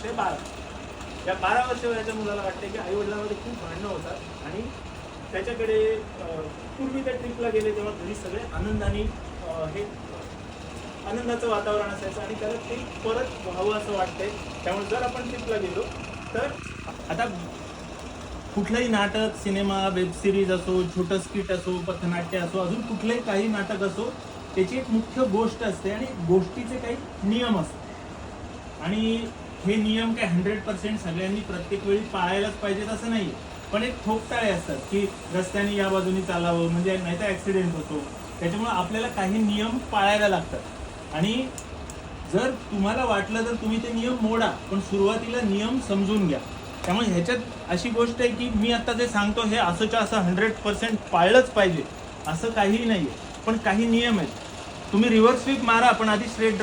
वर्ष आहे 12. या 12 वर्ष वयाच्या मुलाला वाटते की आई वडिलांमध्ये खूप भांडणं होतात आणि त्याच्याकडे पूर्वी त्या ट्रिपला गेले तेव्हा घरी सगळे आनंदाने हे आनंदाचं वातावरण असायचं आणि त्याला ते परत व्हावं असं वाटतंय. त्यामुळे जर आपण ट्रिपला गेलो तर आता कुठलंही नाटक, सिनेमा, वेब सिरीज असो, छोटं स्किट असो, पथनाट्य असो, अजून कुठलंही काही नाटक असो, त्याची एक मुख्य गोष्ट असते आणि गोष्टीचे काही नियम असतात. आणि हे नियम काय 100% सगळ्यांनी प्रत्येक वेळी पाळायलाच पाहिजेत असं नाही. पण एक ठोकताळे असतात की रस्त्याने या बाजूने चालावं म्हणजे नाहीतर ॲक्सिडेंट होतो. त्याच्यामुळे आपल्याला काही नियम पाळायला लागतात. आणि जर तुम्हाला वाटलं तर तुम्ही ते नियम मोडा, पण सुरुवातीला नियम समजून घ्या. त्यामुळे ह्याच्यात अशी गोष्ट आहे की मी आता जे सांगतो हे असंच्या असं 100% पाळलंच पाहिजे असं काहीही नाही आहे. पण काही नियम आहेत. तुम्ही रिव्हर्स स्वीप मारा पण आधी स्ट्रेट ड्राईव्ह